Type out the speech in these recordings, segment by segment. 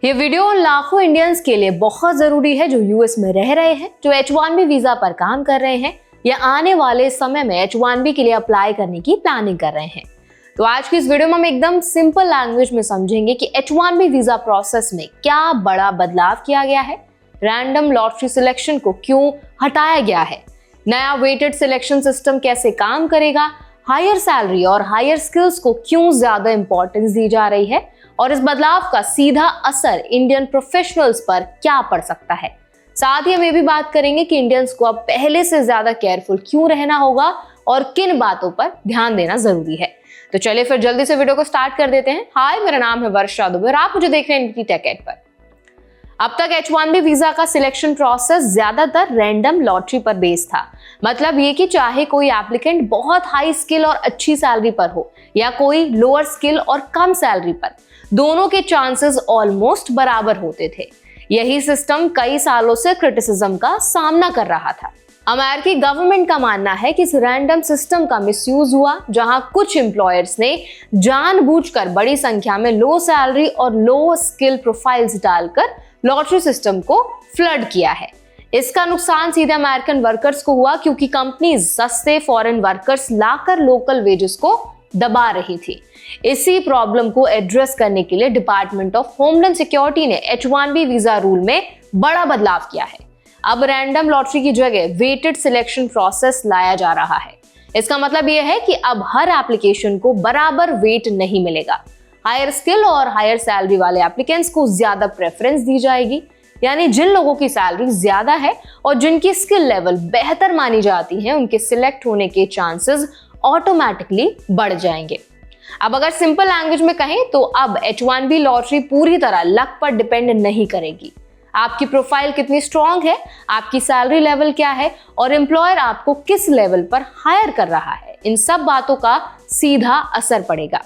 ये वीडियो उन लाखों इंडियंस के लिए बहुत जरूरी है जो यूएस में रह रहे हैं, जो H1B वीजा पर काम कर रहे हैं या आने वाले समय में H1B के लिए अप्लाई करने की प्लानिंग कर रहे हैं। तो आज की इस वीडियो में हम एकदम सिंपल लैंग्वेज में समझेंगे कि H1B वीजा प्रोसेस में क्या बड़ा बदलाव किया गया है, रैंडम लॉटरी सिलेक्शन को क्यों हटाया गया है, नया वेटेड सिलेक्शन सिस्टम कैसे काम करेगा, हायर सैलरी और हायर स्किल्स को क्यों ज्यादा इंपॉर्टेंस दी जा रही है और इस बदलाव का सीधा असर इंडियन प्रोफेशनल्स पर क्या पड़ सकता है। साथ ही हम ये भी बात करेंगे कि इंडियंस को अब पहले से ज्यादा केयरफुल क्यों रहना होगा और किन बातों पर ध्यान देना जरूरी है। तो चलिए फिर जल्दी से वीडियो को स्टार्ट कर देते हैं। हाय, मेरा नाम है वर्षा दुबे और आप मुझे देख रहे हैं NDT Tech Ed पर। अब तक H1B वीजा का सिलेक्शन प्रोसेस ज्यादातर रैंडम लॉटरी पर बेस्ड था। मतलब ये कि चाहे कोई एप्लीकेंट बहुत हाई स्किल और अच्छी सैलरी पर हो या कोई लोअर स्किल और कम सैलरी पर, दोनों के चांसेस ऑलमोस्ट बराबर होते थे। यही सिस्टम कई सालों से क्रिटिसिज्म का सामना कर रहा था। अमेरिकी गवर्नमेंट का मानना है कि इस रैंडम सिस्टम का मिसयूज हुआ, जहां कुछ एम्प्लॉयर्स ने जानबूझकर बड़ी संख्या में लो सैलरी और लो स्किल प्रोफाइल्स डालकर लॉटरी सिस्टम को फ्लड किया है। इसका नुकसान सीधे अमेरिकन वर्कर्स को हुआ, क्योंकि कंपनीज सस्ते फॉरेन वर्कर्स लाकर लोकल वेजेस को दबा रही थी। इसी प्रॉब्लम को एड्रेस करने के लिए डिपार्टमेंट ऑफ होमलैंड सिक्योरिटी ने H1B वीजा रूल में बड़ा बदलाव किया है। अब रैंडम लॉटरी की जगह वेटेड सिलेक्शन प्रोसेस लाया जा रहा है। इसका मतलब यह है कि अब हर एप्लीकेशन को बराबर वेट नहीं मिलेगा। हायर स्किल और हायर सैलरी वाले एप्लीकेंट्स को ज्यादा प्रेफरेंस दी जाएगी, यानी जिन लोगों की सैलरी ज्यादा है और जिनकी स्किल लेवल बेहतर मानी जाती है, उनके सिलेक्ट होने के चांसेस ऑटोमेटिकली बढ़ जाएंगे। अब अगर सिंपल लैंग्वेज में कहें तो अब H1B लॉटरी पूरी तरह लक पर डिपेंड नहीं करेगी। आपकी प्रोफाइल कितनी स्ट्रांग है, आपकी सैलरी लेवल क्या है और एम्प्लॉयर आपको किस लेवल पर हायर कर रहा है, इन सब बातों का सीधा असर पड़ेगा।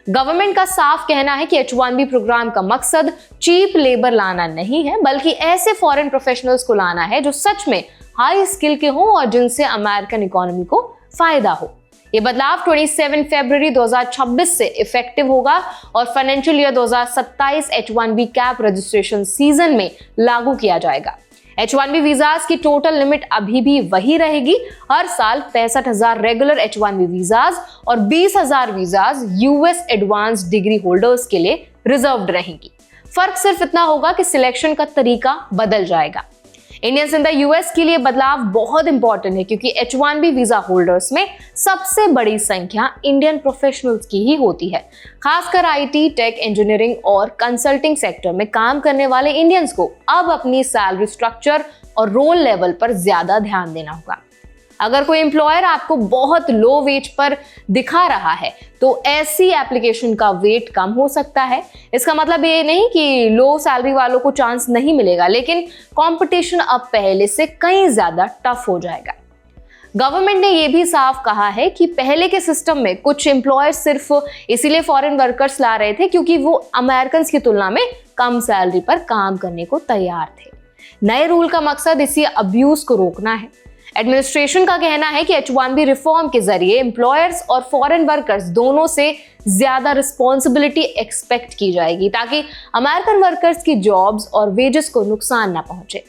गवर्नमेंट का साफ कहना है कि H1B प्रोग्राम का मकसद चीप लेबर लाना नहीं है, बल्कि ऐसे फॉरेन प्रोफेशनल्स को लाना है जो सच में हाई स्किल के हों और जिनसे अमेरिकन इकोनॉमी को फायदा हो। ये बदलाव 27 फरवरी 2026 से इफेक्टिव होगा और financial year 2027 H1B cap registration season में लागू किया जाएगा। H1B वीजाज की टोटल लिमिट अभी भी वही रहेगी। हर साल 65,000 रेगुलर H1B वीजाज और 20,000 visas US advance degree holders के लिए रिजर्व्ड रहेंगी। फर्क सिर्फ इतना होगा कि सिलेक्शन का तरीका बदल जाएगा। इंडियंस इन द US के लिए बदलाव बहुत इंपॉर्टेंट है, क्योंकि H1B वीजा होल्डर्स में सबसे बड़ी संख्या इंडियन प्रोफेशनल्स की ही होती है। खासकर IT, टेक, इंजीनियरिंग और कंसल्टिंग सेक्टर में काम करने वाले इंडियंस को अब अपनी सैलरी स्ट्रक्चर और रोल लेवल पर ज्यादा ध्यान देना होगा। अगर कोई एम्प्लॉयर आपको बहुत लो वेज पर दिखा रहा है तो ऐसी एप्लीकेशन का वेट कम हो सकता है। इसका मतलब ये नहीं कि लो सैलरी वालों को चांस नहीं मिलेगा, लेकिन कंपटीशन अब पहले से कहीं ज्यादा टफ हो जाएगा। गवर्नमेंट ने यह भी साफ कहा है कि पहले के सिस्टम में कुछ एम्प्लॉयर्स सिर्फ इसीलिए फॉरेन वर्कर्स ला रहे थे क्योंकि वो अमेरिकन की तुलना में कम सैलरी पर काम करने को तैयार थे। नए रूल का मकसद इसी अब्यूज को रोकना है। एडमिनिस्ट्रेशन का कहना है कि H1B रिफॉर्म के जरिए एम्प्लॉयर्स और फॉरेन वर्कर्स दोनों से ज्यादा रिस्पॉन्सिबिलिटी एक्सपेक्ट की जाएगी, ताकि अमेरिकन वर्कर्स की जॉब्स और वेजेस को नुकसान ना पहुंचे।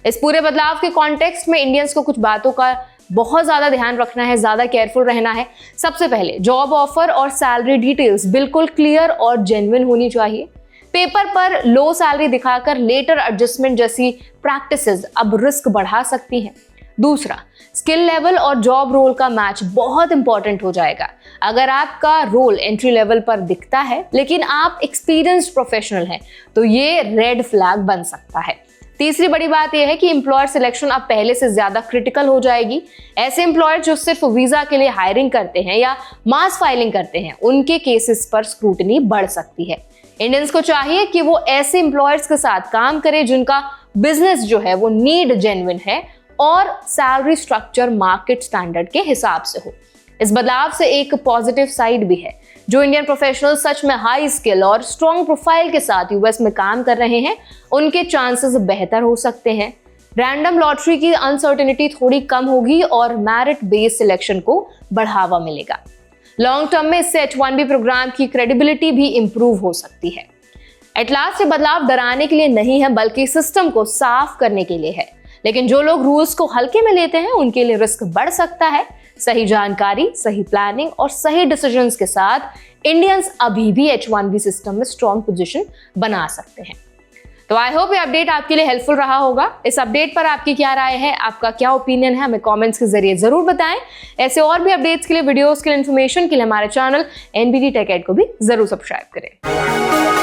इस पूरे बदलाव के कॉन्टेक्स्ट में इंडियंस को कुछ बातों का बहुत ज्यादा ध्यान रखना है, ज्यादा केयरफुल रहना है। सबसे पहले जॉब ऑफर और सैलरी डिटेल्स बिल्कुल क्लियर और जेन्युइन होनी चाहिए। पेपर पर लो सैलरी दिखाकर लेटर एडजस्टमेंट जैसी प्रैक्टिसेस अब रिस्क बढ़ा सकती हैं। दूसरा, स्किल लेवल और जॉब रोल का मैच बहुत इंपॉर्टेंट हो जाएगा। अगर आपका रोल एंट्री लेवल पर दिखता है लेकिन आप एक्सपीरियंस्ड प्रोफेशनल हैं, तो ये रेड फ्लैग बन सकता है। तीसरी बड़ी बात यह है कि एम्प्लॉयर सिलेक्शन अब पहले से ज्यादा क्रिटिकल हो जाएगी। ऐसे एम्प्लॉयर जो सिर्फ वीजा के लिए हायरिंग करते हैं या मास फाइलिंग करते हैं, उनके केसेस पर स्क्रूटनी बढ़ सकती है। इंडियंस को चाहिए कि वो ऐसे एम्प्लॉयर्स के साथ काम करें जिनका बिजनेस जो है वो नीड जेन्युइन है और सैलरी स्ट्रक्चर मार्केट स्टैंडर्ड के हिसाब से हो। इस बदलाव से एक पॉजिटिव साइड भी है। जो इंडियन प्रोफेशनल सच में हाई स्किल और स्ट्रॉन्ग प्रोफाइल के साथ US में काम कर रहे हैं, उनके चांसेस बेहतर हो सकते हैं। रैंडम लॉटरी की अनसर्टेनिटी थोड़ी कम होगी और मेरिट बेस्ड सिलेक्शन को बढ़ावा मिलेगा। लॉन्ग टर्म में इससे H1B प्रोग्राम की क्रेडिबिलिटी भी इंप्रूव हो सकती है। एट लास्ट ये बदलाव डराने के लिए नहीं है, बल्कि सिस्टम को साफ करने के लिए है। लेकिन जो लोग रूल्स को हल्के में लेते हैं उनके लिए रिस्क बढ़ सकता है। सही जानकारी, सही प्लानिंग और सही डिसीजंस के साथ इंडियंस अभी भी H1B सिस्टम में स्ट्रॉन्ग पोजीशन बना सकते हैं। तो आई होप ये अपडेट आपके लिए हेल्पफुल रहा होगा। इस अपडेट पर आपकी क्या राय है, आपका क्या ओपिनियन है, हमें कमेंट्स के जरिए जरूर बताएं। ऐसे और भी अपडेट्स के लिए, वीडियोस के लिए, इन्फॉर्मेशन के लिए हमारे चैनल NBD Tech Ed को भी जरूर सब्सक्राइब करें।